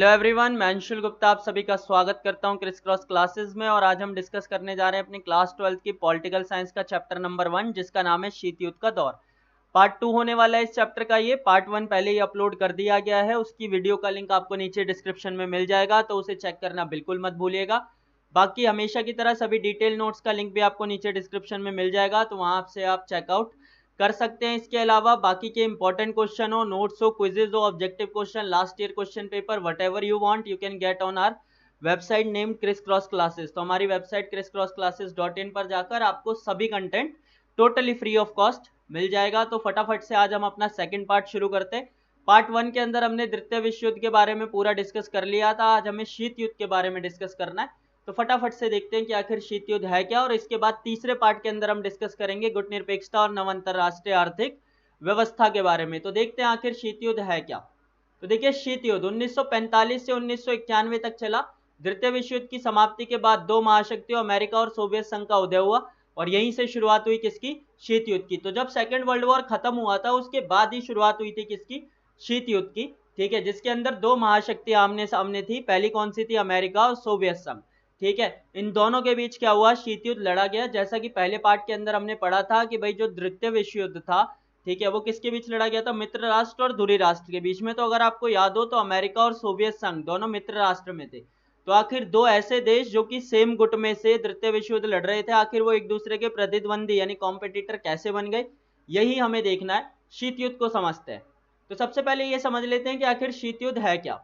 Hello everyone, मैं अंशुल गुप्ता आप सभी का स्वागत करता हूं क्रिस क्रॉस क्लासेस में। और आज हम डिस्कस करने जा रहे हैं अपनी क्लास 12 की पॉलिटिकल साइंस का चैप्टर नंबर 1, जिसका नाम है शीत युद्ध का दौर। पार्ट 2 होने वाला है इस चैप्टर का। ये पार्ट 1 पहले ही अपलोड कर दिया गया है, उसकी वीडियो का लिंक आपको नीचे डिस्क्रिप्शन में मिल जाएगा, तो उसे चेक करना बिल्कुल मत भूलिएगा। बाकी हमेशा की तरह सभी डिटेल नोट्स का लिंक भी आपको नीचे डिस्क्रिप्शन में मिल जाएगा, तो वहां से आप चेकआउट कर सकते हैं। इसके अलावा बाकी के इंपॉर्टेंट क्वेश्चन हो, नोट्स हो, क्विजेज हो, objective question, last year question paper, whatever you want you can get on our website named Criss Cross Classes. तो हमारी वेबसाइट crisscrossclasses.in पर जाकर आपको सभी content totally free of cost मिल जाएगा। तो फटाफट से आज हम अपना सेकंड पार्ट शुरू करते हैं। पार्ट 1 के अंदर हमने द्वितीय विश्व युद्ध के बारे में पूरा डिस्कस कर लिया था। आज हमें शीत युद्ध के बारे में डिस्कस करना है। तो फटाफट से देखते हैं कि आखिर शीत युद्ध है क्या, और इसके बाद तीसरे पार्ट के अंदर हम डिस्कस करेंगे गुटनिरपेक्षता और नव अंतरराष्ट्रीय आर्थिक व्यवस्था के बारे में। तो देखते हैं आखिर शीत युद्ध है क्या। तो देखिए, शीत युद्ध 1945 से 1991 तक चला। द्वितीय विश्व युद्ध की समाप्ति के बाद दो महाशक्तियों अमेरिका और सोवियत संघ का उदय हुआ, और यहीं से शुरुआत हुई किसकी? शीत युद्ध की। तो जब सेकेंड वर्ल्ड वॉर खत्म हुआ था, उसके बाद ही शुरुआत हुई थी किसकी? शीत युद्ध की। ठीक है, जिसके अंदर दो महाशक्तियां आमने सामने थी। पहली कौन सी थी? अमेरिका और सोवियत संघ। ठीक है, इन दोनों के बीच क्या हुआ? शीत युद्ध लड़ा गया। जैसा कि पहले पार्ट के अंदर हमने पढ़ा था कि भाई जो द्वितीय विश्व युद्ध था, ठीक है, वो किसके बीच लड़ा गया था? मित्र राष्ट्र और धुरी राष्ट्र के बीच में। तो अगर आपको याद हो तो अमेरिका और सोवियत संघ दोनों मित्र राष्ट्र में थे। तो आखिर दो ऐसे देश जो कि सेम गुट में से द्वितीय विश्व युद्ध लड़ रहे थे, आखिर वो एक दूसरे के प्रतिद्वंदी यानी कॉम्पिटिटर कैसे बन गए, यही हमें देखना है। शीत युद्ध को समझते हैं। तो सबसे पहले ये समझ लेते हैं कि आखिर शीत युद्ध है क्या।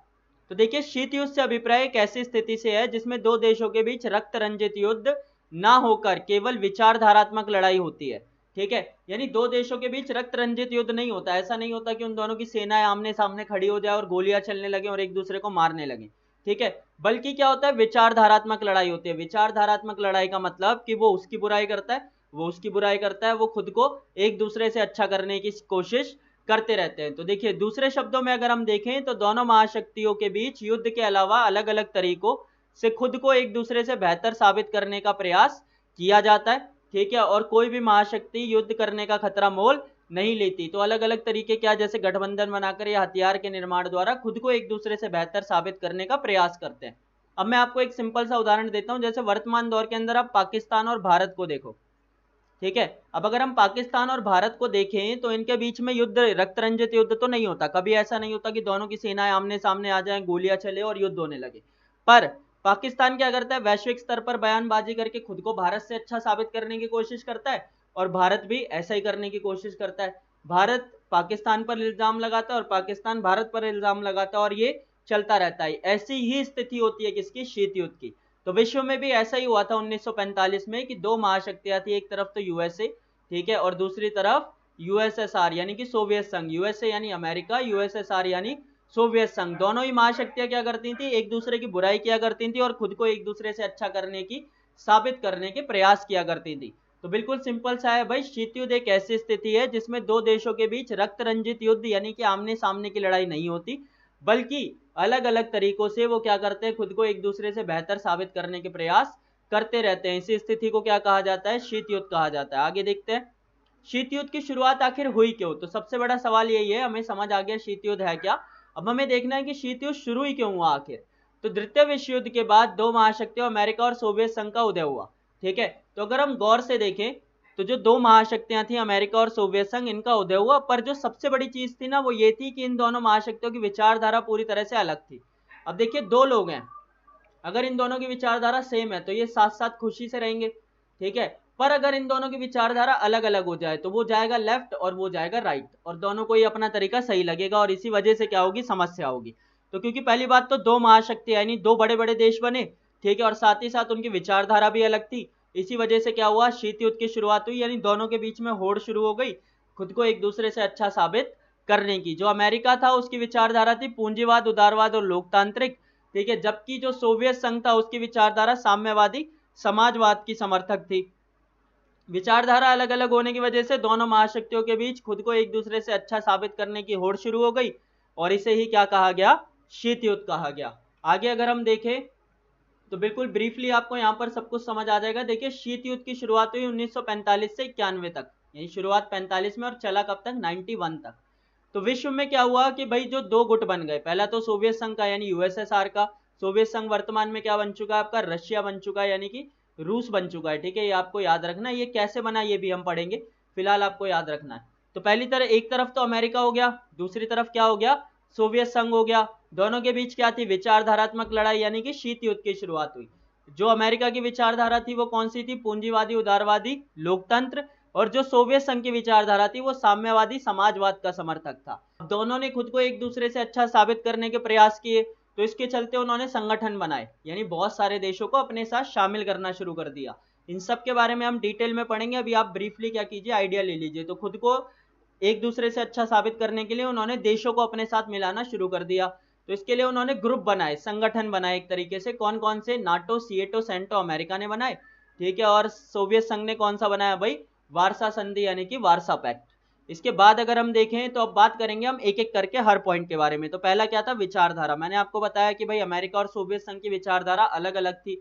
तो देखिए, शीत युद्ध से अभिप्राय एक ऐसी स्थिति से है जिसमें दो देशों के बीच रक्त रंजित युद्ध ना होकर केवल विचारधारात्मक लड़ाई होती है। ठीक है, यानी दो देशों के बीच रक्त रंजित युद्ध नहीं होता। ऐसा नहीं होता कि उन दोनों की सेनाएं आमने सामने खड़ी हो जाए और गोलियां चलने लगे और एक दूसरे को मारने लगे। ठीक है, बल्कि क्या होता है? विचारधारात्मक लड़ाई होती है। विचारधारात्मक लड़ाई का मतलब कि वो उसकी बुराई करता है, वो उसकी बुराई करता है, वो खुद को एक दूसरे से अच्छा करने की कोशिश करते रहते हैं। तो देखिए, दूसरे शब्दों में अगर हम देखें तो दोनों महाशक्तियों के बीच युद्ध के अलावा अलग अलग तरीकों से खुद को एक दूसरे से बेहतर साबित करने का प्रयास किया जाता है। ठीक है, और कोई भी महाशक्ति युद्ध करने का खतरा मोल नहीं लेती। तो अलग अलग तरीके क्या? जैसे गठबंधन बनाकर या हथियार के निर्माण द्वारा खुद को एक दूसरे से बेहतर साबित करने का प्रयास करते हैं। अब मैं आपको एक सिंपल सा उदाहरण देता हूं। जैसे वर्तमान दौर के अंदर आप पाकिस्तान और भारत को देखो। ठीक है, अब अगर हम पाकिस्तान और भारत को देखें तो इनके बीच में युद्ध, रक्त रंजित युद्ध तो नहीं होता। कभी ऐसा नहीं होता कि दोनों की सेनाएं आमने सामने आ जाएं, गोलियां चले और युद्ध होने लगे। पर पाकिस्तान क्या करता है? वैश्विक स्तर पर बयानबाजी करके खुद को भारत से अच्छा साबित करने की कोशिश करता है, और भारत भी ऐसा ही करने की कोशिश करता है। भारत पाकिस्तान पर इल्जाम लगाता है और पाकिस्तान भारत पर इल्जाम लगाता है, और ये चलता रहता है। ऐसी ही स्थिति होती है किसकी? शीत युद्ध की। तो विश्व में भी ऐसा ही हुआ था 1945 में कि दो महाशक्तियां थी। एक तरफ तो यूएसए, ठीक है, और दूसरी तरफ यूएसएसआर यानी कि सोवियत संघ। यूएसए यानी अमेरिका, यूएसएसआर यानी सोवियत संघ। दोनों ही महाशक्तियां क्या करती थी? एक दूसरे की बुराई किया करती थी और खुद को एक दूसरे से अच्छा करने की, साबित करने के प्रयास किया करती थी। तो बिल्कुल सिंपल सा है भाई, शीत युद्ध एक ऐसी स्थिति है जिसमें दो देशों के बीच रक्त रंजित युद्ध यानी कि आमने सामने की लड़ाई नहीं होती, बल्कि अलग अलग तरीकों से वो क्या करते हैं? खुद को एक दूसरे से बेहतर साबित करने के प्रयास करते रहते हैं। इसी स्थिति को क्या कहा जाता है? शीत युद्ध कहा जाता है। आगे देखते हैं, शीत युद्ध की शुरुआत आखिर हुई क्यों। तो सबसे बड़ा सवाल यही है, हमें समझ आ गया शीत युद्ध है क्या। अब हमें देखना है कि शीत युद्ध शुरू ही क्यों हुआ आखिर। तो द्वितीय विश्व युद्ध के बाद दो महाशक्तियों अमेरिका और सोवियत संघ का उदय हुआ। ठीक है, तो अगर हम गौर से देखें तो जो दो महाशक्तियां थी अमेरिका और सोवियत संघ, इनका उदय हुआ। पर जो सबसे बड़ी चीज थी ना, वो ये थी कि इन दोनों महाशक्तियों की विचारधारा पूरी तरह से अलग थी। अब देखिए, दो लोग हैं, अगर इन दोनों की विचारधारा सेम है तो ये साथ साथ खुशी से रहेंगे। ठीक है, पर अगर इन दोनों की विचारधारा अलग अलग हो जाए तो वो जाएगा लेफ्ट और वो जाएगा राइट, और दोनों को ही अपना तरीका सही लगेगा, और इसी वजह से क्या होगी? समस्या होगी। तो क्योंकि पहली बात तो दो महाशक्ति यानी दो बड़े बड़े देश बने, ठीक है, और साथ ही साथ उनकी विचारधारा भी अलग थी। इसी वजह से क्या हुआ? शीत युद्ध की शुरुआत हुई, यानी दोनों के बीच में होड़ शुरू हो गई खुद को एक दूसरे से अच्छा साबित करने की। जो अमेरिका था उसकी विचारधारा थी पूंजीवाद, उदारवाद और लोकतांत्रिक। ठीक है, जबकि जो सोवियत संघ था उसकी विचारधारा साम्यवादी, समाजवाद की समर्थक थी। विचारधारा अलग अलग होने की वजह से दोनों महाशक्तियों के बीच खुद को एक दूसरे से अच्छा साबित करने की होड़ शुरू हो गई, और इसे ही क्या कहा गया? शीत युद्ध कहा गया। आगे अगर हम देखें तो बिल्कुल ब्रीफली आपको यहाँ पर सब कुछ समझ आ जाएगा। देखिए, शीत युद्ध की शुरुआत हुई 1945 से 91 तक, यानी शुरुआत 45 में और चला कब तक? 91 तक। तो विश्व में क्या हुआ कि भाई जो दो गुट बन गए, पहला तो सोवियत संघ का यानी यूएसएसआर का, सोवियत संघ वर्तमान में क्या बन चुका है आपका, रशिया बन चुका है यानी कि रूस बन चुका है। ठीक है, ये आपको याद रखना है, ये कैसे बना ये भी हम पढ़ेंगे, फिलहाल आपको याद रखना है। तो पहली तरह एक तरफ तो अमेरिका हो गया, दूसरी तरफ क्या हो गया, सोवियत संघ हो गया। दोनों के बीच क्या थी, विचारधारात्मक लड़ाई यानी कि शीत युद्ध की शुरुआत हुई। जो अमेरिका की विचारधारा थी वो कौन सी थी, पूंजीवादी उदारवादी लोकतंत्र, और जो सोवियत संघ की विचारधारा थी वो साम्यवादी समाजवाद का समर्थक था। दोनों ने खुद को एक दूसरे से अच्छा साबित करने के प्रयास किए, तो इसके चलते उन्होंने संगठन बनाए, यानी बहुत सारे देशों को अपने साथ शामिल करना शुरू कर दिया। इन सब के बारे में हम डिटेल में पढ़ेंगे, अभी आप ब्रीफली क्या कीजिए, आइडिया ले लीजिए। तो खुद को एक दूसरे से अच्छा साबित करने के लिए उन्होंने देशों को अपने साथ मिलाना शुरू कर दिया। तो इसके लिए उन्होंने ग्रुप बनाए, संगठन बनाए एक तरीके से। कौन कौन से, नाटो, सीएटो, सेंटो अमेरिका ने बनाए, ठीक है, और सोवियत संघ ने कौन सा बनाया भाई, वारसा संधि यानी कि वारसा पैक्ट। इसके बाद अगर हम देखें तो अब बात करेंगे हम एक एक करके हर पॉइंट के बारे में। तो पहला क्या था, विचारधारा। मैंने आपको बताया कि भाई अमेरिका और सोवियत संघ की विचारधारा अलग अलग थी,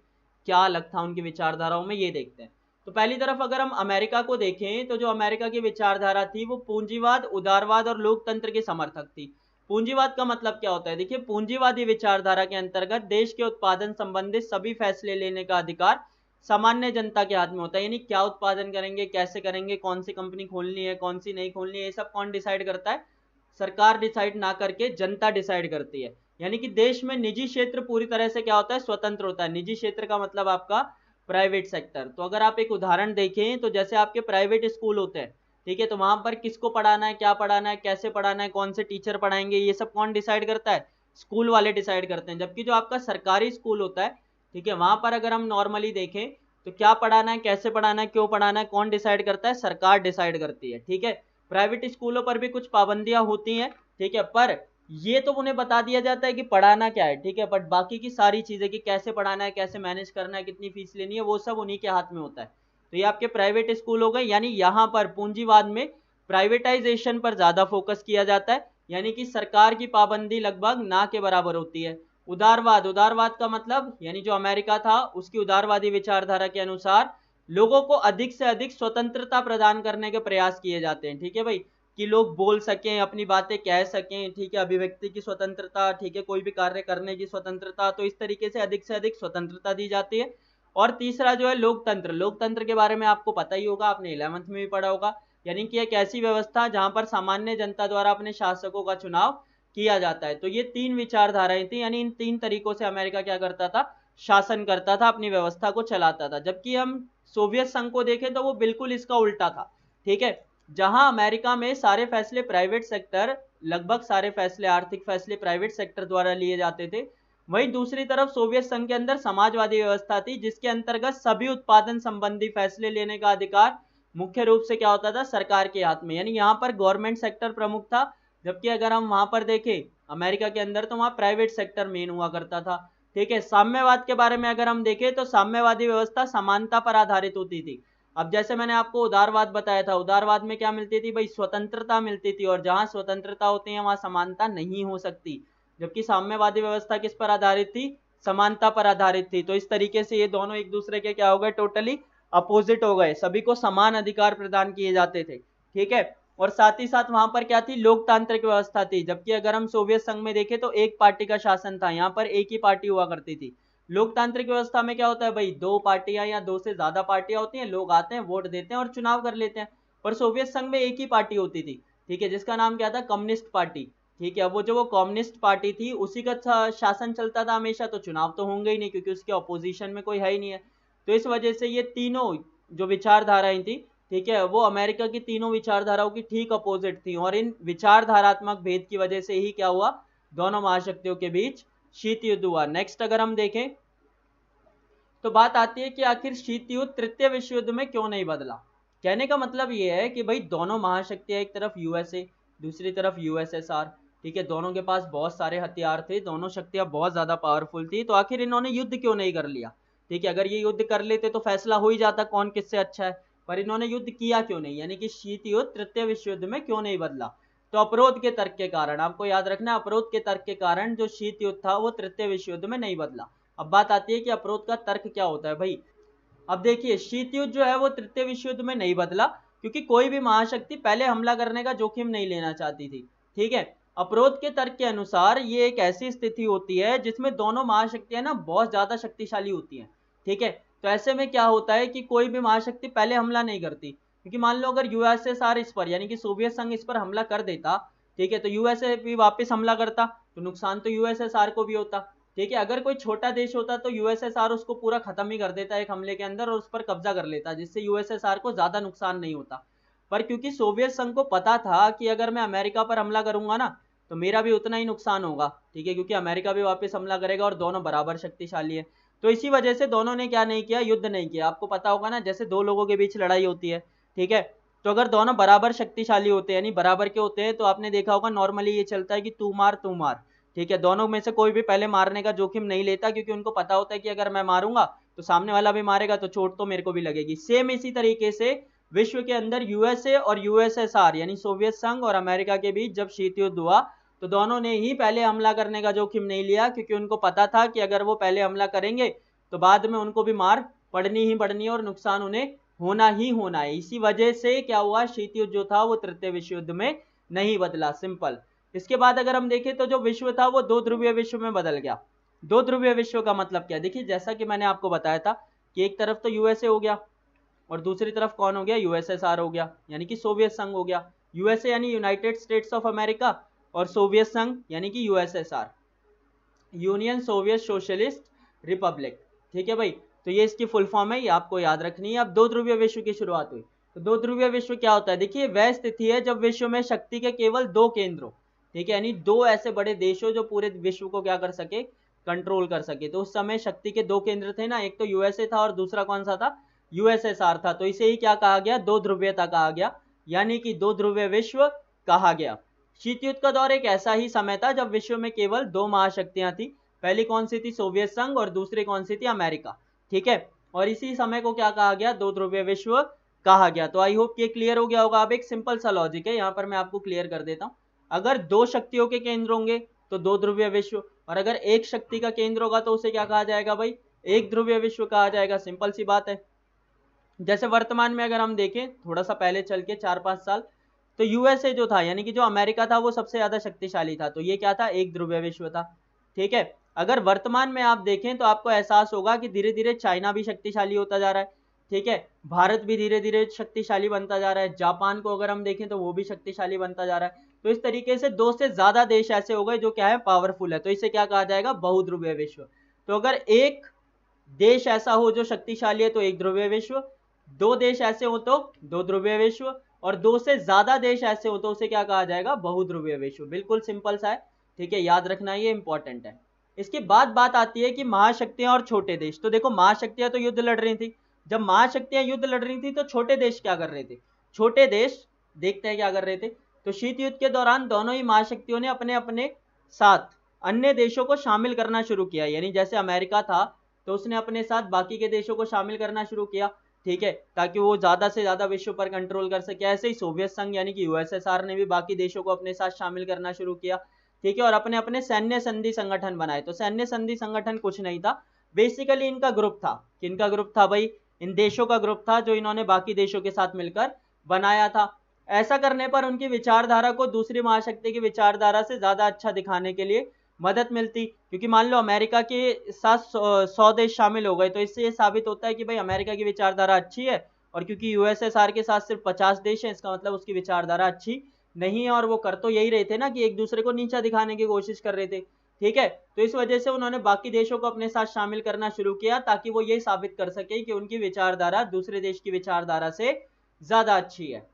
क्या अलग था उनकी विचारधाराओं में, ये देखते हैं। तो पहली तरफ अगर हम अमेरिका को देखें तो जो अमेरिका की विचारधारा थी वो पूंजीवाद, उदारवाद और लोकतंत्र के समर्थक थी। पूंजीवाद का मतलब क्या होता है, देखिए पूंजीवादी विचारधारा के अंतर्गत देश के उत्पादन संबंधित सभी फैसले लेने का अधिकार सामान्य जनता के हाथ में होता है। यानी क्या उत्पादन करेंगे, कैसे करेंगे, कौन सी कंपनी खोलनी है, कौन सी नहीं खोलनी है, ये सब कौन डिसाइड करता है, सरकार डिसाइड ना करके जनता डिसाइड करती है। यानी कि देश में निजी क्षेत्र पूरी तरह से क्या होता है, स्वतंत्र होता है। निजी क्षेत्र का मतलब आपका प्राइवेट सेक्टर। तो अगर आप एक उदाहरण देखें तो जैसे आपके प्राइवेट स्कूल होते हैं, ठीक है, तो वहां पर किसको पढ़ाना है, क्या पढ़ाना है, कैसे पढ़ाना है, कौन से टीचर पढ़ाएंगे, ये सब कौन डिसाइड करता है, स्कूल वाले डिसाइड करते हैं। जबकि जो आपका सरकारी स्कूल होता है, ठीक है, वहां पर अगर हम नॉर्मली देखें तो क्या पढ़ाना है, कैसे पढ़ाना है, क्यों पढ़ाना है, कौन डिसाइड करता है, सरकार डिसाइड करती है। ठीक है, प्राइवेट स्कूलों पर भी कुछ पाबंदियां होती हैं, ठीक है, पर ये तो उन्हें बता दिया जाता है कि पढ़ाना क्या है, ठीक है, बट बाकी की सारी चीजें कि कैसे पढ़ाना है, कैसे मैनेज करना है, कितनी फीस लेनी है, वो सब उन्हीं के हाथ में होता है। तो ये आपके प्राइवेट स्कूल हो गए। यानी यहाँ पर पूंजीवाद में प्राइवेटाइजेशन पर ज्यादा फोकस किया जाता है, यानी कि सरकार की पाबंदी लगभग ना के बराबर होती है। उदारवाद, उदारवाद का मतलब यानी जो अमेरिका था उसकी उदारवादी विचारधारा के अनुसार लोगों को अधिक से अधिक स्वतंत्रता प्रदान करने के प्रयास किए जाते हैं। ठीक है भाई, कि लोग बोल सकें, अपनी बातें कह सकें, ठीक है, अभिव्यक्ति की स्वतंत्रता, ठीक है, कोई भी कार्य करने की स्वतंत्रता, तो इस तरीके से अधिक स्वतंत्रता दी जाती है। और तीसरा जो है लोकतंत्र। लोकतंत्र के बारे में आपको पता ही होगा, आपने 11वीं में भी पढ़ा होगा, यानी कि एक ऐसी व्यवस्था जहां पर सामान्य जनता द्वारा अपने शासकों का चुनाव किया जाता है। तो ये तीन विचारधाराएं थी, यानी इन तीन तरीकों से अमेरिका क्या करता था, शासन करता था, अपनी व्यवस्था को चलाता था। जबकि हम सोवियत संघ को देखें तो वो बिल्कुल इसका उल्टा था। ठीक है, जहां अमेरिका में सारे फैसले प्राइवेट सेक्टर, लगभग सारे फैसले, आर्थिक फैसले प्राइवेट सेक्टर द्वारा लिए जाते थे, वहीं दूसरी तरफ सोवियत संघ के अंदर समाजवादी व्यवस्था थी जिसके अंतर्गत सभी उत्पादन संबंधी फैसले लेने का अधिकार मुख्य रूप से क्या होता था, सरकार के हाथ में। यानी यहाँ पर गवर्नमेंट सेक्टर प्रमुख था, जबकि अगर हम वहां पर देखें अमेरिका के अंदर तो वहां प्राइवेट सेक्टर मेन हुआ करता था। ठीक है, साम्यवाद के बारे में अगर हम देखें तो साम्यवादी व्यवस्था समानता पर आधारित होती थी। अब जैसे मैंने आपको उदारवाद बताया था, उदारवाद में क्या मिलती थी भाई, स्वतंत्रता मिलती थी, और जहां स्वतंत्रता होती है वहां समानता नहीं हो सकती। जबकि साम्यवादी व्यवस्था किस पर आधारित थी, समानता पर आधारित थी। तो इस तरीके से ये दोनों एक दूसरे के क्या हो गए, टोटली अपोजिट हो गए, सभी को समान अधिकार प्रदान किए जाते थे। ठीक है, और साथ ही साथ वहां पर क्या थी, लोकतांत्रिक व्यवस्था थी। जबकि अगर हम सोवियत संघ में देखें तो एक पार्टी का शासन था, यहाँ पर एक ही पार्टी हुआ करती थी। लोकतांत्रिक व्यवस्था में क्या होता है भाई, दो पार्टियां या दो से ज्यादा पार्टियां होती हैं, लोग आते हैं, वोट देते हैं और चुनाव कर लेते हैं। पर सोवियत संघ में एक ही पार्टी होती थी, ठीक है, जिसका नाम क्या था, कम्युनिस्ट पार्टी। ठीक है, वो कम्युनिस्ट पार्टी थी उसी का शासन चलता था हमेशा, तो चुनाव तो होंगे ही नहीं क्योंकि उसके ऑपोजिशन में कोई है ही नहीं है। तो इस वजह से ये तीनों जो विचारधाराएं थी, ठीक है, वो अमेरिका की तीनों विचारधाराओं की ठीक अपोजिट थी, और इन विचारधारात्मक भेद की वजह से ही क्या हुआ, दोनों महाशक्तियों के बीच शीत युद्ध हुआ। नेक्स्ट अगर हम देखें तो बात आती है कि आखिर शीत युद्ध तृतीय विश्व युद्ध में क्यों नहीं बदला। कहने का मतलब ये है कि भाई दोनों महाशक्तियां, एक तरफ यूएसए, दूसरी तरफ यूएसएसआर, ठीक है, दोनों के पास बहुत सारे हथियार थे, दोनों शक्तियां बहुत ज्यादा पावरफुल थी, तो आखिर इन्होंने युद्ध क्यों नहीं कर लिया। ठीक है, अगर ये युद्ध कर लेते तो फैसला हो ही जाता कौन किससे अच्छा है, पर इन्होंने युद्ध किया क्यों नहीं, यानी कि शीत युद्ध तृतीय विश्व युद्ध में क्यों नहीं बदला। तो अपरोध के तर्क के कारण, आपको याद रखना, अपरोध के तर्क के कारण जो शीत युद्ध था वो तृतीय विश्व युद्ध में नहीं बदला। अब बात आती है कि अपरोध का तर्क क्या होता है भाई। अब देखिए, शीत युद्ध जो है वो तृतीय विश्व युद्ध में नहीं बदला क्योंकि कोई भी महाशक्ति पहले हमला करने का जोखिम नहीं लेना चाहती थी। ठीक है। अप्रोच के तर्क के अनुसार ये एक ऐसी स्थिति होती है जिसमें दोनों महाशक्तियां ना बहुत ज्यादा शक्तिशाली होती हैं। ठीक है, तो ऐसे में क्या होता है कि कोई भी महाशक्ति पहले हमला नहीं करती, क्योंकि मान लो अगर यूएसएसआर इस पर यानी कि सोवियत संघ इस पर हमला कर देता, ठीक है, तो यूएसए भी वापस हमला करता, तो नुकसान तो यूएसएसआर को भी होता। ठीक है, अगर कोई छोटा देश होता तो यूएसएसआर उसको पूरा खत्म ही कर देता एक हमले के अंदर और उस पर कब्जा कर लेता, जिससे यूएसएसआर को ज्यादा नुकसान नहीं होता। पर क्योंकि सोवियत संघ को पता था कि अगर मैं अमेरिका पर हमला करूंगा ना तो मेरा भी उतना ही नुकसान होगा, ठीक है, क्योंकि अमेरिका भी वापस हमला करेगा और दोनों बराबर शक्तिशाली है, तो इसी वजह से दोनों ने क्या नहीं किया, युद्ध नहीं किया। आपको पता होगा ना, जैसे दो लोगों के बीच लड़ाई होती है, ठीक है, तो अगर दोनों बराबर शक्तिशाली होते हैं यानी बराबर के होते हैं तो आपने देखा होगा नॉर्मली ये चलता है कि तू मार, ठीक है, दोनों में से कोई भी पहले मारने का जोखिम नहीं लेता, क्योंकि उनको पता होता है कि अगर मैं मारूंगा तो सामने वाला भी मारेगा तो चोट तो मेरे को भी लगेगी। सेम इसी तरीके से विश्व के अंदर यूएसए और यूएसएसआर यानी सोवियत संघ और अमेरिका के बीच जब शीत युद्ध हुआ तो दोनों ने ही पहले हमला करने का जोखिम नहीं लिया, क्योंकि उनको पता था कि अगर वो पहले हमला करेंगे तो बाद में उनको भी मार पड़नी ही पड़नी है और नुकसान उन्हें होना ही होना है। इसी वजह से क्या हुआ, शीत युद्ध जो था वो तृतीय विश्व युद्ध में नहीं बदला, सिंपल। इसके बाद अगर हम देखें तो जो विश्व था वो दो ध्रुवीय विश्व में बदल गया। दो ध्रुवीय विश्व का मतलब क्या, देखिए जैसा कि मैंने आपको बताया था कि एक तरफ तो यूएसए हो गया और दूसरी तरफ कौन हो गया, यूएसएसआर हो गया यानी कि सोवियत संघ हो गया। यूएसए यानी यूनाइटेड स्टेट्स ऑफ अमेरिका और सोवियत संघ यानी कि USSR, union Soviet socialist Republic. ठीक है भाई, तो ये इसकी फुल फॉर्म है, ये आपको याद रखनी है। अब दो ध्रुवीय विश्व की शुरुआत हुई, तो दो ध्रुवीय विश्व क्या होता है, देखिए वह स्थिति है जब विश्व में शक्ति के केवल दो केंद्र हो, ठीक है, यानी दो ऐसे बड़े देश हो जो पूरे विश्व को क्या कर सके, कंट्रोल कर सके। तो उस समय शक्ति के दो केंद्र थे ना, एक तो यूएसए था और दूसरा कौन सा था, यूएसएसआर था, तो इसे ही क्या कहा गया, दो ध्रुवीयता कहा गया, यानी कि दो ध्रुवीय विश्व कहा गया। शीत युद्ध का दौर एक ऐसा ही समय था जब विश्व में केवल दो महाशक्तियां थी, पहली कौन सी थी, सोवियत संघ, और दूसरी कौन सी थी, अमेरिका। ठीक है, और इसी समय को क्या कहा गया, दो ध्रुवीय विश्व कहा गया। तो आई होप ये क्लियर हो गया होगा। अब एक सिंपल सा लॉजिक है, यहाँ पर मैं आपको क्लियर कर देता हूँ। अगर दो शक्तियों के केंद्र होंगे तो दो ध्रुवीय विश्व, और अगर एक शक्ति का केंद्र होगा तो उसे क्या कहा जाएगा भाई, एक ध्रुवीय विश्व कहा जाएगा, सिंपल सी बात है। जैसे वर्तमान में अगर हम देखें थोड़ा सा पहले चल के 4-5 साल, तो यूएसए जो था यानी कि जो अमेरिका था वो सबसे ज्यादा शक्तिशाली था, तो ये क्या था, एक ध्रुवीय विश्व था। ठीक है, अगर वर्तमान में आप देखें तो आपको एहसास होगा कि धीरे धीरे चाइना भी शक्तिशाली होता जा रहा है, ठीक है, भारत भी धीरे धीरे शक्तिशाली बनता जा रहा है, जापान को अगर हम देखें तो वो भी शक्तिशाली बनता जा रहा है। तो इस तरीके से दो से ज्यादा देश ऐसे हो गए जो क्या है, पावरफुल है, तो इसे क्या कहा जाएगा, बहुध्रुवीय विश्व। तो अगर एक देश ऐसा हो जो शक्तिशाली है तो एक ध्रुवीय विश्व, दो देश ऐसे हो तो दो ध्रुवीय विश्व, और दो से ज्यादा देश ऐसे हो तो उसे क्या कहा जाएगा, बहुध्रुवीय विश्व। बिल्कुल सिंपल सा है, ठीक है, याद रखना ये इंपॉर्टेंट है। इसके बाद बात आती है कि महाशक्तियां और छोटे देश। तो देखो महाशक्तियां तो युद्ध लड़ रही थी, जब महाशक्तियां युद्ध लड़ रही थी तो छोटे देश क्या कर रहे थे, छोटे देश देखते हैं क्या कर रहे थे। तो शीत युद्ध के दौरान दोनों ही महाशक्तियों ने अपने अपने साथ अन्य देशों को शामिल करना शुरू किया, यानी जैसे अमेरिका था तो उसने अपने साथ बाकी के देशों को शामिल करना शुरू किया, ठीक है, ताकि वो ज्यादा से ज्यादा विश्व पर कंट्रोल कर सके। ऐसे ही सोवियत संघ यानी कि यूएसएसआर ने भी बाकी देशों को अपने साथ शामिल करना शुरू किया, ठीक है, और अपने अपने सैन्य संधि संगठन बनाए। तो सैन्य संधि संगठन कुछ नहीं था, बेसिकली इनका ग्रुप था। किनका ग्रुप था भाई, इन देशों का ग्रुप था जो इन्होंने बाकी देशों के साथ मिलकर बनाया था। ऐसा करने पर उनकी विचारधारा को दूसरी महाशक्ति की विचारधारा से ज्यादा अच्छा दिखाने के लिए मदद मिलती, क्योंकि मान लो अमेरिका के साथ 100 देश शामिल हो गए तो इससे ये साबित होता है कि भाई अमेरिका की विचारधारा अच्छी है, और क्योंकि यूएसएसआर के साथ सिर्फ 50 देश हैं इसका मतलब उसकी विचारधारा अच्छी नहीं है, और वो कर तो यही रहे थे ना कि एक दूसरे को नीचा दिखाने की कोशिश कर रहे थे, ठीक है। तो इस वजह से उन्होंने बाकी देशों को अपने साथ शामिल करना शुरू किया ताकि वो ये साबित कर सके कि उनकी विचारधारा दूसरे देश की विचारधारा से ज्यादा अच्छी है।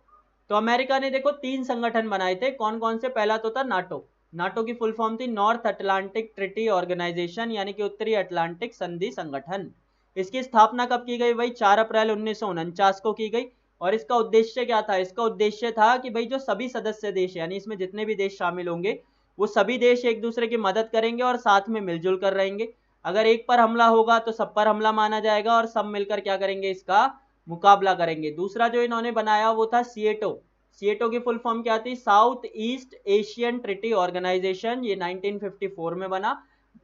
तो अमेरिका ने देखो 3 संगठन बनाए थे, कौन कौन से, पहला तो था नाटो। नाटो की फुल फॉर्म थी नॉर्थ अटलांटिक ट्रिटी ऑर्गेनाइजेशन, यानी कि उत्तरी अटलांटिक संधि संगठन। इसकी स्थापना कब की गई भाई, 4 अप्रैल 1949 को की गई। और इसका उद्देश्य क्या था, इसका उद्देश्य था कि भाई जो सभी सदस्य देश यानी इसमें जितने भी देश शामिल होंगे वो सभी देश एक दूसरे की मदद करेंगे और साथ में मिलजुल कर रहेंगे। अगर एक पर हमला होगा तो सब पर हमला माना जाएगा और सब मिलकर क्या करेंगे, इसका मुकाबला करेंगे। दूसरा जो इन्होंने बनाया वो था सिएटो। सिएटो की फुल फॉर्म क्या थी, South East Asian Treaty Organization, ये 1954 में बना।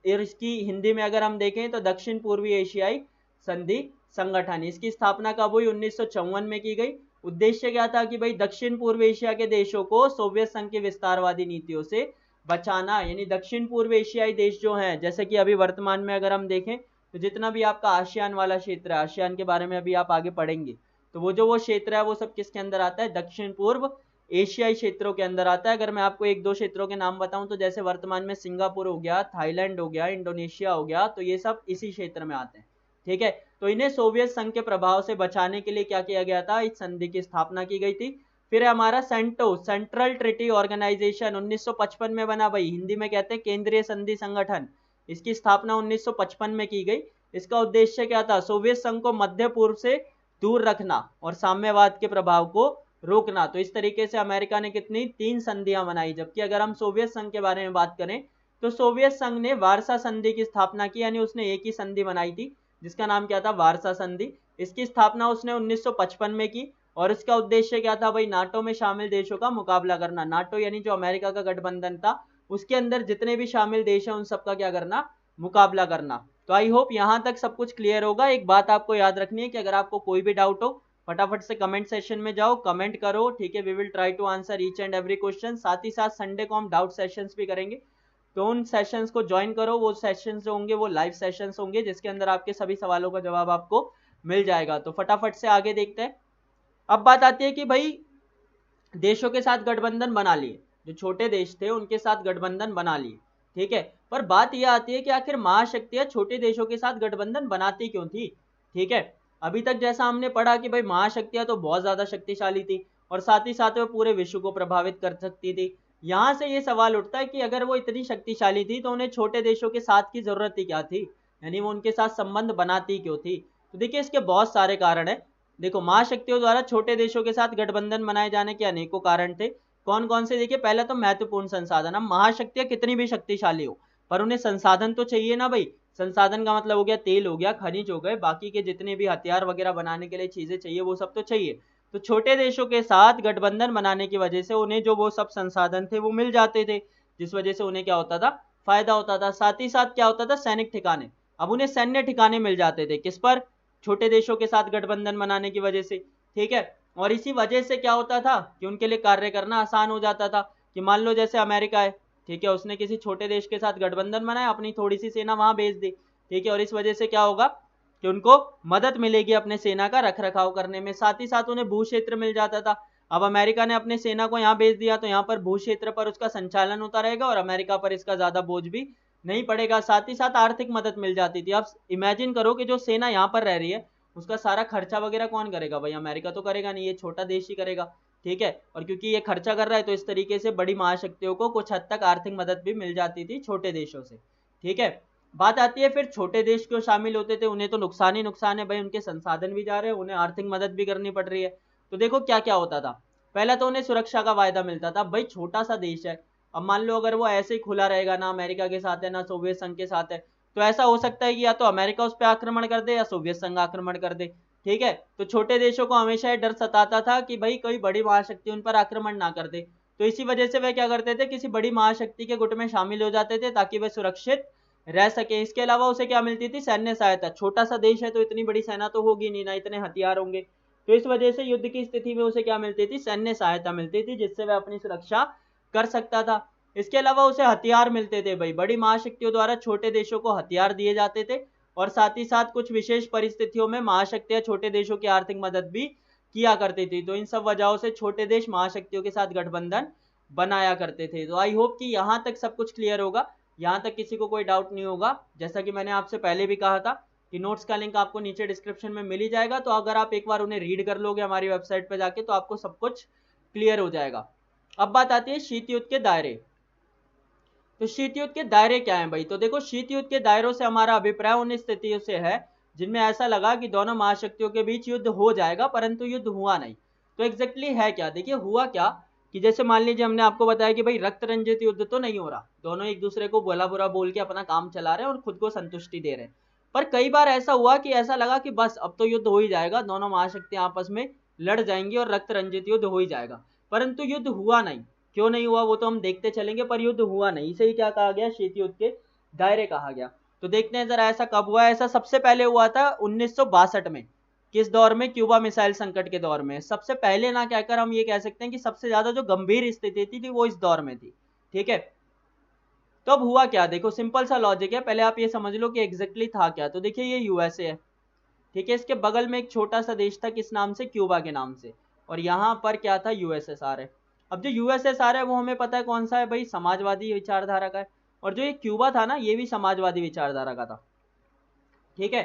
और इसकी हिंदी में अगर हम देखें तो दक्षिण पूर्वी एशियाई संधि संगठन। इसकी स्थापना कब हुई, 1954 में की गई। उद्देश्य क्या था कि भाई दक्षिण पूर्व एशिया के देशों को सोवियत संघ की विस्तारवादी नीतियों से बचाना। यानी दक्षिण पूर्व एशियाई देश जो हैं, जैसे कि अभी वर्तमान में अगर हम देखें तो जितना भी आपका आसियान वाला क्षेत्र है, आसियान के बारे में अभी आप आगे पढ़ेंगे, तो वो क्षेत्र है वो सब किसके अंदर आता है, दक्षिण पूर्व एशियाई क्षेत्रों के अंदर आता है। अगर मैं आपको एक दो क्षेत्रों के नाम बताऊं तो जैसे वर्तमान में सिंगापुर हो गया, थाईलैंड हो गया, इंडोनेशिया हो गया, तो ये सब इसी क्षेत्र में आते हैं। ठीक है, तो इन्हें सोवियत संघ के प्रभाव से बचाने के लिए क्या किया गया था, इस संधि की स्थापना की गई थी। फिर हमारा सेंटो, सेंट्रल ट्रीटी ऑर्गेनाइजेशन 1955 में बना, भाई हिंदी में कहते हैं केंद्रीय संधि संगठन। इसकी स्थापना 1955 में की गई। इसका उद्देश्य क्या था, सोवियत संघ को मध्य पूर्व से दूर रखना और साम्यवाद के प्रभाव को रोकना। तो इस तरीके से अमेरिका ने कितनी 3 संधियां बनाई। जबकि अगर हम सोवियत संघ के बारे में बात करें तो सोवियत संघ ने वार्सा संधि की स्थापना की, यानी उसने एक ही संधि बनाई थी जिसका नाम क्या था, वार्सा संधि। इसकी स्थापना उसने 1955 में की और इसका उद्देश्य क्या था भाई, नाटो में शामिल देशों का मुकाबला करना। नाटो यानी जो अमेरिका का गठबंधन था, उसके अंदर जितने भी शामिल देश हैं उन सबका क्या करना, मुकाबला करना। तो आई होप यहां तक सब कुछ क्लियर होगा। एक बात आपको याद रखनी है कि अगर आपको कोई भी डाउट हो फटाफट से कमेंट सेशन में जाओ, कमेंट करो, ठीक है। We will try to answer each and every question. साथ ही साथ संडे को हम डाउट सेशंस भी करेंगे, तो उन सेशंस को ज्वाइन करो। वो सेशंस जो होंगे वो लाइव सेशंस होंगे जिसके अंदर आपके सभी सवालों का जवाब आपको मिल जाएगा। तो फटाफट से आगे देखते हैं। अब बात आती है कि भाई देशों के साथ गठबंधन बना लिए, जो छोटे देश थे उनके साथ गठबंधन बना लिए, ठीक है। पर बात यह आती है कि आखिर महाशक्तियां छोटे देशों के साथ गठबंधन बनाती क्यों थी, ठीक है। अभी तक जैसा हमने पढ़ा कि भाई महाशक्तियां तो बहुत ज्यादा शक्तिशाली थी और साथ ही साथ वो पूरे विश्व को प्रभावित कर सकती थी। यहां से ये सवाल उठता है कि अगर वो इतनी शक्तिशाली थी तो उन्हें छोटे देशों के साथ की जरूरत ही क्या थी, यानी वो उनके साथ संबंध बनाती क्यों थी। तो देखिए इसके बहुत सारे कारण है। देखो महाशक्तियों द्वारा छोटे देशों के साथ गठबंधन बनाए जाने के अनेकों कारण थे। कौन कौन से, देखिए पहला तो महत्वपूर्ण संसाधन। अब महाशक्तियां कितनी भी शक्तिशाली हो पर उन्हें संसाधन तो चाहिए ना भाई। संसाधन का मतलब हो गया तेल हो गया, खनिज हो गए, बाकी के जितने भी हथियार वगैरह बनाने के लिए चीजें चाहिए वो सब तो चाहिए। तो छोटे देशों के साथ गठबंधन बनाने की वजह से उन्हें जो वो सब संसाधन थे वो मिल जाते थे, जिस वजह से उन्हें क्या होता था, फायदा होता था। साथ ही साथ क्या होता था, सैनिक ठिकाने। अब उन्हें सैन्य ठिकाने मिल जाते थे, किस पर, छोटे देशों के साथ गठबंधन बनाने की वजह से, ठीक है। और इसी वजह से क्या होता था कि उनके लिए कार्य करना आसान हो जाता था। कि मान लो जैसे अमेरिका है, ठीक है, उसने किसी छोटे देश के साथ गठबंधन बनाया, अपनी थोड़ी सी सेना वहां भेज दी, ठीक है, और इस वजह से क्या होगा कि उनको मदद मिलेगी अपने सेना का रख रखाव करने में। साथ ही साथ उन्हें भू क्षेत्र मिल जाता था। अब अमेरिका ने अपने सेना को यहाँ भेज दिया तो यहाँ पर भू क्षेत्र पर उसका संचालन होता रहेगा और अमेरिका पर इसका ज्यादा बोझ भी नहीं पड़ेगा। साथ ही साथ आर्थिक मदद मिल जाती थी। अब इमेजिन करो कि जो सेना यहाँ पर रह रही है उसका सारा खर्चा वगैरह कौन करेगा भाई, अमेरिका तो करेगा नहीं, ये छोटा देश ही करेगा, ठीक है। और क्योंकि ये खर्चा कर रहा है तो इस तरीके से बड़ी महाशक्तियों को कुछ हद तक आर्थिक मदद भी मिल जाती थी छोटे देशों से, ठीक है। बात आती है फिर छोटे देश क्यों शामिल होते थे, उन्हें तो नुकसान ही नुकसान है भाई, उनके संसाधन भी जा रहे हैं, उन्हें आर्थिक मदद भी करनी पड़ रही है। तो देखो क्या क्या होता था। पहला तो उन्हें सुरक्षा का वायदा मिलता था। भाई छोटा सा देश है, अब मान लो अगर वो ऐसे ही खुला रहेगा, ना अमेरिका के साथ है ना सोवियत संघ के साथ है, तो ऐसा हो सकता है कि या तो अमेरिका उस पर आक्रमण कर दे या सोवियत संघ आक्रमण कर दे, ठीक है। तो छोटे देशों को हमेशा ये डर सताता था कि भाई कोई बड़ी महाशक्ति उन पर आक्रमण ना कर दे। तो इसी वजह से वह क्या करते थे, किसी बड़ी महाशक्ति के गुट में शामिल हो जाते थे ताकि वह सुरक्षित रह सके। इसके अलावा उसे क्या मिलती थी, सैन्य सहायता। छोटा सा देश है तो इतनी बड़ी सेना तो होगी नहीं, ना इतने हथियार होंगे, तो इस वजह से युद्ध की स्थिति में उसे क्या मिलती थी, सैन्य सहायता मिलती थी, जिससे वह अपनी सुरक्षा कर सकता था। इसके अलावा उसे हथियार मिलते थे भाई, बड़ी महाशक्तियों द्वारा छोटे देशों को हथियार दिए जाते थे। और साथ ही साथ कुछ विशेष परिस्थितियों में महाशक्तियां छोटे देशों की आर्थिक मदद भी किया करती थी। तो इन सब वजहों से छोटे देश महाशक्तियों के साथ गठबंधन बनाया करते थे। तो आई होप कि यहाँ तक सब कुछ क्लियर होगा, यहाँ तक किसी को कोई डाउट नहीं होगा। जैसा कि मैंने आपसे पहले भी कहा था कि नोट्स का लिंक आपको नीचे डिस्क्रिप्शन में मिल ही जाएगा, तो अगर आप एक बार उन्हें रीड कर लोगे हमारी वेबसाइट पर जाके तो आपको सब कुछ क्लियर हो जाएगा। अब बात आती है शीत युद्ध के दायरे। तो शीत युद्ध के दायरे क्या हैं भाई, तो देखो शीत युद्ध के दायरों से हमारा अभिप्राय उन स्थितियों से है जिनमें ऐसा लगा कि दोनों महाशक्तियों के बीच युद्ध हो जाएगा परंतु युद्ध हुआ नहीं। तो एग्जैक्टली है क्या, देखिए हुआ क्या कि जैसे मान लीजिए हमने आपको बताया कि भाई रक्त रंजित युद्ध तो नहीं हो रहा, दोनों एक दूसरे को भला बुरा बोल के अपना काम चला रहे हैं और खुद को संतुष्टि दे रहे हैं। पर कई बार ऐसा हुआ कि ऐसा लगा कि बस अब तो युद्ध हो ही जाएगा, दोनों महाशक्तियां आपस में लड़ जाएंगी और रक्त रंजित युद्ध हो ही जाएगा, परंतु युद्ध हुआ नहीं। क्यों नहीं हुआ वो तो हम देखते चलेंगे, पर युद्ध हुआ नहीं, इसे ही क्या कहा गया, शीत युद्ध के दायरे कहा गया। तो देखते हैं जरा ऐसा कब हुआ। ऐसा सबसे पहले हुआ था 1962 में, किस दौर में? क्यूबा मिसाइल संकट के दौर में। सबसे पहले ना कहकर हम ये कह सकते हैं कि सबसे ज्यादा जो गंभीर स्थिति थी वो इस दौर में थी। ठीक है, तो अब हुआ क्या? देखो सिंपल सा लॉजिक है, पहले आप ये समझ लो कि एग्जैक्टली था क्या। तो देखिए ये यूएसए है, ठीक है, इसके बगल में एक छोटा सा देश था, किस नाम से? क्यूबा के नाम से। और यहाँ पर क्या था? यूएसएसआर है। अब जो यूएसएसआर है वो हमें पता है कौन सा है भाई, समाजवादी विचारधारा का है। और जो ये क्यूबा था ना, ये भी समाजवादी विचारधारा का था। ठीक है,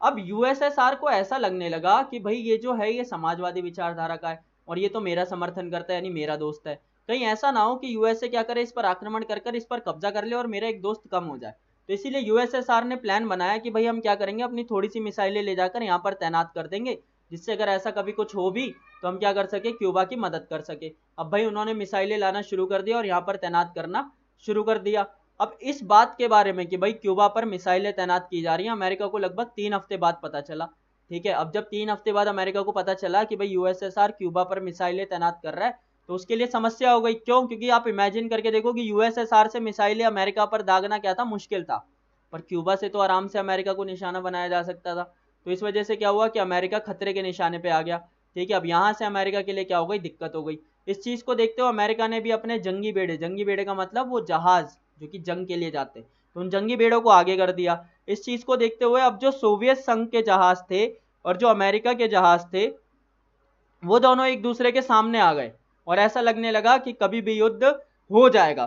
अब यूएसएसआर को ऐसा लगने लगा कि भाई ये जो है ये समाजवादी विचारधारा का है और ये तो मेरा समर्थन करता है, यानी मेरा दोस्त है। कहीं ऐसा ना हो कि यूएसए क्या करे, इस पर आक्रमण कर कर इस पर कब्जा कर ले और मेरा एक दोस्त कम हो जाए। तो इसीलिए यूएसएसआर ने प्लान बनाया कि भाई हम क्या करेंगे, अपनी थोड़ी सी मिसाइलें ले जाकर यहाँ पर तैनात कर देंगे, जिससे अगर ऐसा कभी कुछ हो भी तो हम क्या कर सके, क्यूबा की मदद कर सके। अब भाई उन्होंने मिसाइलें लाना शुरू कर दिया और यहाँ पर तैनात करना शुरू कर दिया। अब इस बात के बारे में कि भाई क्यूबा पर मिसाइलें तैनात की जा रही हैं, अमेरिका को लगभग 3 हफ्ते बाद पता चला। ठीक है, अब जब 3 हफ्ते बाद अमेरिका को पता चला कि भाई यूएसएसआर क्यूबा पर मिसाइलें तैनात कर रहा है, तो उसके लिए समस्या हो गई। क्यों? क्योंकि आप इमेजिन करके देखो कि यूएसएसआर से मिसाइलें अमेरिका पर दागना क्या था, मुश्किल था, पर क्यूबा से तो आराम से अमेरिका को निशाना बनाया जा सकता था। तो इस वजह से क्या हुआ कि अमेरिका खतरे के निशाने पे आ गया। ठीक है, अब यहाँ से अमेरिका के लिए क्या हो गई, दिक्कत हो गई। इस चीज को देखते हुए अमेरिका ने भी अपने जंगी बेड़े का मतलब वो जहाज जो कि जंग के लिए जाते, तो उन जंगी बेड़ों को आगे कर दिया। इस चीज को देखते हुए अब जो सोवियत संघ के जहाज थे और जो अमेरिका के जहाज थे, वो दोनों एक दूसरे के सामने आ गए और ऐसा लगने लगा कि कभी भी युद्ध हो जाएगा।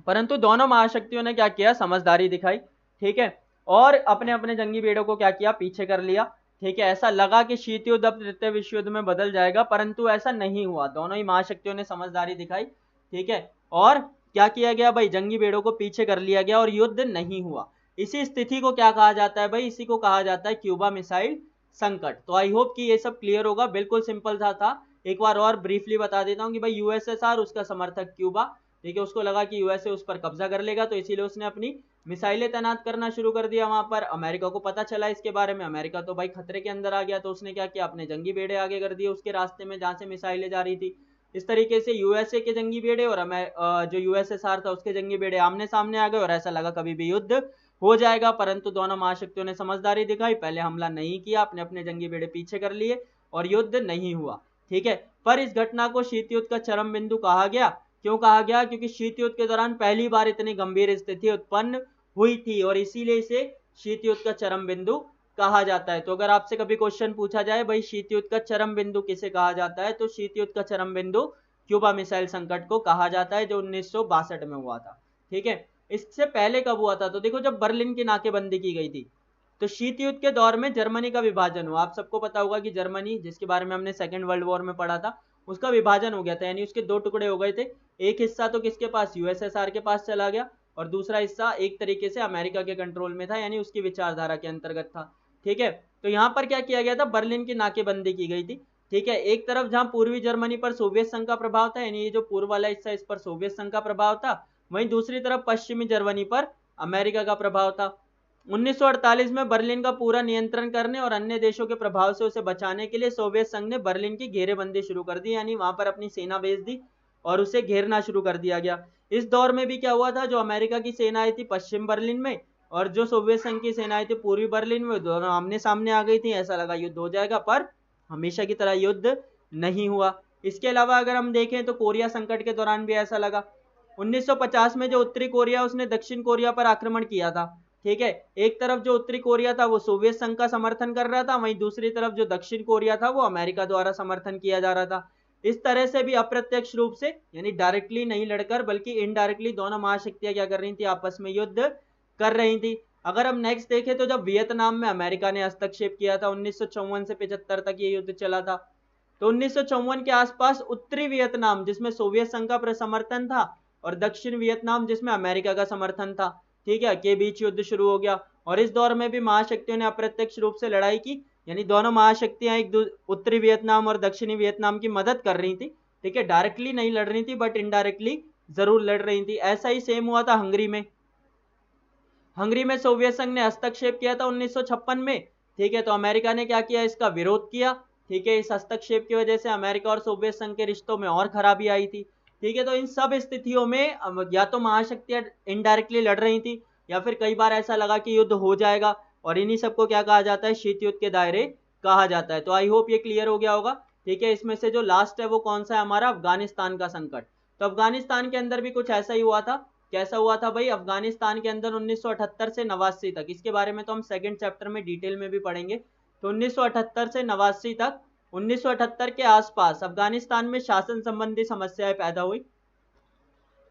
परंतु दोनों महाशक्तियों ने क्या किया, समझदारी दिखाई। ठीक है, और अपने अपने जंगी बेड़ों को क्या किया, पीछे कर लिया। ठीक है, ऐसा लगा कि शीत युद्ध अब तृतीय विश्व युद्ध में बदल जाएगा, परंतु ऐसा नहीं हुआ। दोनों ही महाशक्तियों ने समझदारी दिखाई। ठीक है, और क्या किया गया भाई, जंगी बेड़ों को पीछे कर लिया गया और युद्ध नहीं हुआ। इसी स्थिति को क्या कहा जाता है भाई, इसी को कहा जाता है क्यूबा मिसाइल संकट। तो आई होप कि ये सब क्लियर होगा, बिल्कुल सिंपल सा था। एक बार और ब्रीफली बता देता हूँ कि भाई यूएसएसआर, उसका समर्थक क्यूबा। ठीक है, उसको लगा कि यूएसए उस पर कब्जा कर लेगा, तो इसीलिए उसने अपनी मिसाइलें तैनात करना शुरू कर दिया वहां पर। अमेरिका को पता चला इसके बारे में, अमेरिका तो भाई खतरे के अंदर आ गया, तो उसने क्या किया, अपने जंगी बेड़े आगे कर दिए उसके रास्ते में जहां से मिसाइलें जा रही थी। इस तरीके से यूएसए के जंगी बेड़े और जो यूएसएसआर था उसके जंगी बेड़े आमने सामने आ गए और ऐसा लगा कभी भी युद्ध हो जाएगा। परंतु दोनों महाशक्तियों ने समझदारी दिखाई, पहले हमला नहीं किया, अपने अपने जंगी बेड़े पीछे कर लिए और युद्ध नहीं हुआ। ठीक है, पर इस घटना को शीत युद्ध का चरम बिंदु कहा गया। क्यों कहा गया? क्योंकि शीत युद्ध के दौरान पहली बार इतनी गंभीर स्थिति उत्पन्न हुई थी और इसीलिए इसे शीत युद्ध का चरम बिंदु कहा जाता है। तो अगर आपसे कभी क्वेश्चन पूछा जाए भाई शीत युद्ध का चरम बिंदु किसे कहा जाता है, तो शीत युद्ध का चरम बिंदु क्यूबा मिसाइल संकट को कहा जाता है, जो 1962 में हुआ था। ठीक है, इससे पहले कब हुआ था? तो देखो जब बर्लिन की नाकेबंदी की गई थी, तो शीत युद्ध के दौर में जर्मनी का विभाजन हुआ। आप सबको पता होगा कि जर्मनी, जिसके बारे में हमने सेकेंड वर्ल्ड वॉर में पढ़ा था, उसका विभाजन हो गया था, यानी उसके दो टुकड़े हो गए थे। एक हिस्सा तो किसके पास, यूएसएसआर के पास चला गया, और दूसरा हिस्सा एक तरीके से अमेरिका के कंट्रोल में था, यानी उसकी विचारधारा के अंतर्गत था। ठीक है, तो यहाँ पर क्या किया गया था, बर्लिन की नाकेबंदी की गई थी। ठीक है, एक तरफ जहां पूर्वी जर्मनी पर सोवियत संघ का प्रभाव था, यानी ये जो पूर्व वाला हिस्सा इस पर सोवियत संघ का प्रभाव था, वहीं दूसरी तरफ पश्चिमी जर्मनी पर अमेरिका का प्रभाव था। 1948 में बर्लिन का पूरा नियंत्रण करने और अन्य देशों के प्रभाव से उसे बचाने के लिए सोवियत संघ ने बर्लिन की घेरेबंदी शुरू कर दी, यानी वहां पर अपनी सेना भेज दी और उसे घेरना शुरू कर दिया गया। इस दौर में भी क्या हुआ था, जो अमेरिका की सेनाएं थी पश्चिम बर्लिन में और जो सोवियत संघ की सेनाएं थी पूर्वी बर्लिन में, दोनों आमने सामने आ गई थी। ऐसा लगा युद्ध हो जाएगा, पर हमेशा की तरह युद्ध नहीं हुआ। इसके अलावा अगर हम देखें तो कोरिया संकट के दौरान भी ऐसा लगा। 1950 में जो उत्तरी कोरिया, उसने दक्षिण कोरिया पर आक्रमण किया था। ठीक है, एक तरफ जो उत्तरी कोरिया था वो सोवियत संघ का समर्थन कर रहा था, वहीं दूसरी तरफ जो दक्षिण कोरिया था वो अमेरिका द्वारा समर्थन किया जा रहा था। इस तरह से भी अप्रत्यक्ष रूप से, यानी डायरेक्टली नहीं लड़कर बल्कि इनडायरेक्टली, दोनों महाशक्तियां क्या कर रही थी, आपस में युद्ध कर रही थी। अगर हम नेक्स्ट देखें तो जब वियतनाम में अमेरिका ने हस्तक्षेप किया था, 1954 से 75 तक ये युद्ध चला था। तो 1954 के आसपास उत्तरी वियतनाम, जिसमें सोवियत संघ का समर्थन था, और दक्षिण वियतनाम, जिसमें अमेरिका का समर्थन था, ठीक है, के बीच युद्ध शुरू हो गया। और इस दौर में भी महाशक्तियों ने अप्रत्यक्ष रूप से लड़ाई की, यानी दोनों महाशक्तियां एक उत्तरी वियतनाम और दक्षिणी वियतनाम की मदद कर रही थी। ठीक है, डायरेक्टली नहीं लड़ रही थी बट इनडायरेक्टली जरूर लड़ रही थी। ऐसा ही सेम हुआ था हंगरी में। हंगरी में सोवियत संघ ने हस्तक्षेप किया था 1956 में। ठीक है, तो अमेरिका ने क्या किया, इसका विरोध किया। ठीक है, इस हस्तक्षेप की वजह से अमेरिका और सोवियत संघ के रिश्तों में और खराबी आई थी। ठीक है, तो इन सब स्थितियों में या तो महाशक्तियां इनडायरेक्टली लड़ रही थी, या फिर कई बार ऐसा लगा कि युद्ध हो जाएगा, और इन्हीं सबको क्या कहा जाता है, शीत युद्ध के दायरे कहा जाता है। तो आई होप ये क्लियर हो गया होगा। ठीक है, इसमें से जो लास्ट है वो कौन सा है हमारा, अफगानिस्तान का संकट। तो अफगानिस्तान के अंदर भी कुछ ऐसा ही हुआ था। कैसा हुआ था भाई, अफगानिस्तान के अंदर 1978 से 89 तक, इसके बारे में तो हम सेकंड चैप्टर में डिटेल में भी पढ़ेंगे। तो 1978 से 89 तक, 1978 के आसपास अफगानिस्तान में शासन संबंधी समस्याएं पैदा हुई।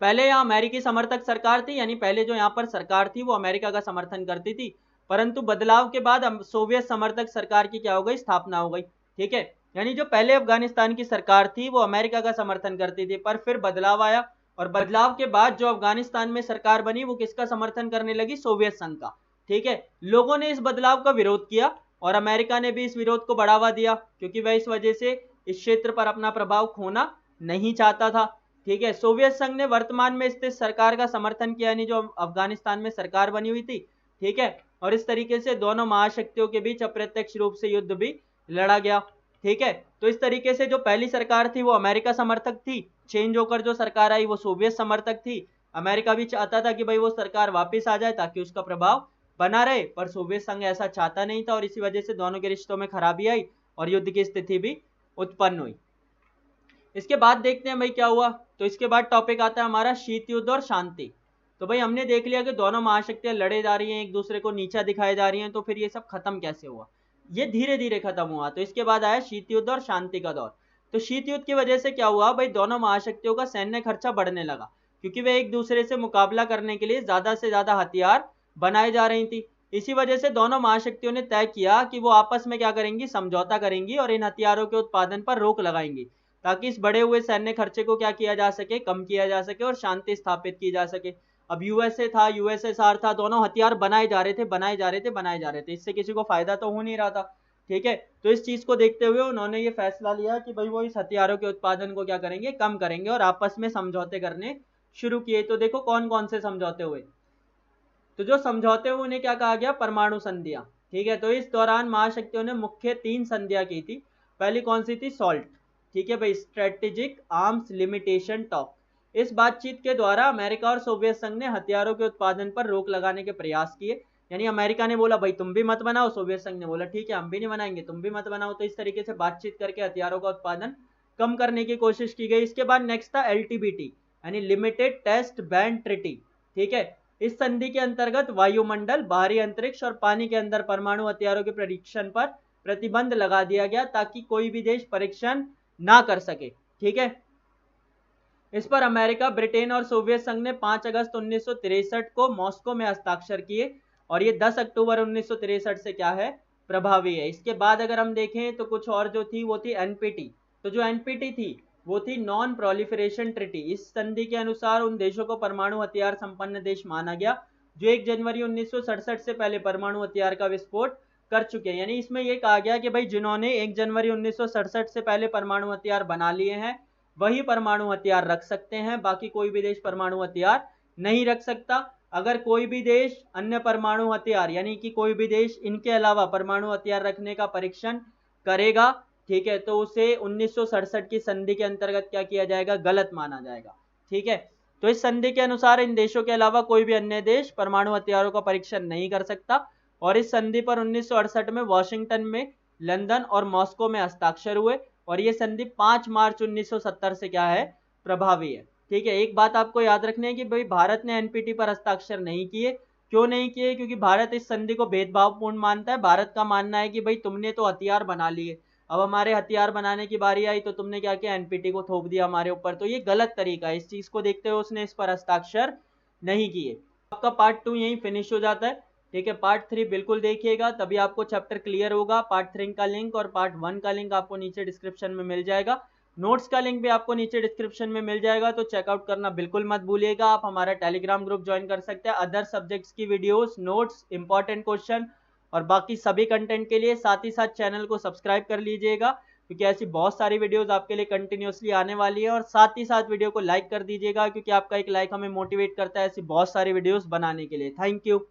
पहले यहाँ अमेरिकी समर्थक सरकार थी, यानी पहले जो यहाँ पर सरकार थी वो अमेरिका का समर्थन करती थी, परंतु बदलाव के बाद सोवियत समर्थक सरकार की क्या हो गई, स्थापना हो गई। ठीक है, यानी जो पहले अफगानिस्तान की सरकार थी वो अमेरिका का समर्थन करती थी, पर फिर बदलाव आया, और बदलाव के बाद जो अफगानिस्तान में सरकार बनी वो किसका समर्थन करने लगी, सोवियत संघ का। ठीक है, लोगों ने इस बदलाव का विरोध किया और अमेरिका ने भी इस विरोध को बढ़ावा दिया, क्योंकि वह इस वजह से इस क्षेत्र पर अपना प्रभाव खोना नहीं चाहता था। ठीक है, सोवियत संघ ने वर्तमान में स्थित सरकार का समर्थन किया, यानी जो अफगानिस्तान में सरकार बनी हुई थी। ठीक है, और इस तरीके से दोनों महाशक्तियों के बीच अप्रत्यक्ष रूप से युद्ध भी लड़ा गया। ठीक है, तो इस तरीके से जो पहली सरकार थी वो अमेरिका समर्थक थी, चेंज होकर जो सरकार आई वो सोवियत समर्थक थी। अमेरिका भी चाहता था कि भाई वो सरकार वापस आ जाए ताकि उसका प्रभाव बना रहे, पर सोवियत संघ ऐसा चाहता नहीं था, और इसी वजह से दोनों के रिश्तों में खराबी आई और युद्ध की स्थिति भी उत्पन्न हुई। इसके बाद देखते हैं भाई क्या हुआ। तो इसके बाद टॉपिक आता है हमारा शीत युद्ध और शांति। तो भाई हमने देख लिया कि दोनों महाशक्तियां लड़े जा रही हैं, एक दूसरे को नीचा दिखाए जा रही हैं, तो फिर ये सब खत्म कैसे हुआ, ये धीरे धीरे खत्म हुआ। तो इसके बाद आया शीत युद्ध और शांति का दौर। तो शीत युद्ध की वजह से क्या हुआ भाई, दोनों महाशक्तियों का सैन्य खर्चा बढ़ने लगा, क्योंकि वे एक दूसरे से मुकाबला करने के लिए ज्यादा से ज्यादा हथियार बनाए जा रही थी। इसी वजह से दोनों महाशक्तियों ने तय किया कि वो आपस में क्या करेंगी, समझौता करेंगी और इन हथियारों के उत्पादन पर रोक लगाएंगी, ताकि इस बढ़े हुए सैन्य खर्चे को क्या किया जा सके, कम किया जा सके और शांति स्थापित की जा सके। अब यूएसए था, यूएसएसआर था, दोनों हथियार बनाए जा रहे थे, बनाए जा रहे थे, बनाए जा रहे थे, इससे किसी को फायदा तो हो नहीं रहा था। ठीक है, तो इस चीज को देखते हुए उन्होंने ये फैसला लिया कि भाई वो इस हथियारों के उत्पादन को क्या करेंगे, कम करेंगे, और आपस में समझौते करने शुरू किए। तो देखो कौन कौन से समझौते हुए। तो जो समझौते हुए उन्हें क्या कहा गया, परमाणु संधियां। ठीक है, तो इस दौरान महाशक्तियों ने मुख्य 3 संधियां की थी। पहली कौन सी थी, सॉल्ट। ठीक है भाई, स्ट्रेटेजिक आर्म्स लिमिटेशन टॉक। इस बातचीत के द्वारा अमेरिका और सोवियत संघ ने हथियारों के उत्पादन पर रोक लगाने के प्रयास किए। यानी अमेरिका ने बोला भाई तुम भी मत बनाओ, सोवियत संघ ने बोला ठीक है हम भी नहीं बनाएंगे, तुम भी मत बनाओ। तो इस तरीके से बातचीत करके हथियारों का उत्पादन कम करने की कोशिश की गई। इसके बाद नेक्स्ट था एलटीबीटी, यानी लिमिटेड टेस्ट बैन ट्रिटी। ठीक है, इस संधि के अंतर्गत वायुमंडल, बाहरी अंतरिक्ष और पानी के अंदर परमाणु हथियारों के परीक्षण पर प्रतिबंध लगा दिया गया, ताकि कोई भी देश परीक्षण ना कर सके। ठीक है, इस पर अमेरिका, ब्रिटेन और सोवियत संघ ने 5 अगस्त 1963 को मॉस्को में हस्ताक्षर किए, और ये 10 अक्टूबर 1963 से क्या है, प्रभावी है। इसके बाद अगर हम देखें तो कुछ और जो थी वो थी एनपीटी। तो जो एनपीटी थी वो थी नॉन प्रोलिफरेशन ट्रिटी। इस संधि के अनुसार उन देशों को परमाणु हथियार संपन्न देश माना गया जो 1 जनवरी 1967 से पहले परमाणु हथियार का विस्फोट कर चुके हैं। यानी इसमें यह कहा गया कि भाई जिन्होंने 1 जनवरी 1967 से पहले परमाणु हथियार बना लिए हैं वही परमाणु हथियार रख सकते हैं, बाकी कोई भी देश परमाणु हथियार नहीं रख सकता। अगर कोई भी देश अन्य परमाणु हथियार, यानी कि कोई भी देश इनके अलावा परमाणु हथियार रखने का परीक्षण करेगा, ठीक है, तो उसे 1967 की संधि के अंतर्गत क्या किया जाएगा, गलत माना जाएगा। ठीक है, तो इस संधि के अनुसार इन देशों के अलावा कोई भी अन्य देश परमाणु हथियारों का परीक्षण नहीं कर सकता। और इस संधि पर 1968 में वॉशिंगटन में, लंदन और मॉस्को में हस्ताक्षर हुए, और ये संधि 5 मार्च 1970 से क्या है, प्रभावी है। ठीक है, एक बात आपको याद रखनी है कि भाई भारत ने एनपीटी पर हस्ताक्षर नहीं किए। क्यों नहीं किए, क्योंकि भारत इस संधि को भेदभावपूर्ण मानता है। भारत का मानना है कि भाई तुमने तो हथियार बना लिए, अब हमारे हथियार बनाने की बारी आई तो तुमने क्या किया, एनपीटी को थोप दिया हमारे ऊपर। तो ये गलत तरीका है, इस चीज को देखते हुए उसने इस पर हस्ताक्षर नहीं किए। आपका पार्ट 2 यहीं फिनिश हो जाता है। ठीक है, पार्ट 3 बिल्कुल देखिएगा, तभी आपको चैप्टर क्लियर होगा। पार्ट 3 का लिंक और पार्ट 1 का लिंक आपको नीचे डिस्क्रिप्शन में मिल जाएगा। नोट्स का लिंक भी आपको नीचे डिस्क्रिप्शन में मिल जाएगा, तो चेकआउट करना बिल्कुल मत भूलिएगा। आप हमारा टेलीग्राम ग्रुप ज्वाइन कर सकते हैं अदर सब्जेक्ट्स की वीडियोस, नोट्स, इंपॉर्टेंट क्वेश्चन और बाकी सभी कंटेंट के लिए। साथ ही साथ चैनल को सब्सक्राइब कर लीजिएगा, क्योंकि ऐसी बहुत सारी वीडियोस आपके लिए कंटिन्यूअसली आने वाली है। और साथ ही साथ वीडियो को लाइक कर दीजिएगा, क्योंकि आपका एक लाइक हमें मोटिवेट करता है ऐसी बहुत सारी वीडियोस बनाने के लिए। Thank you.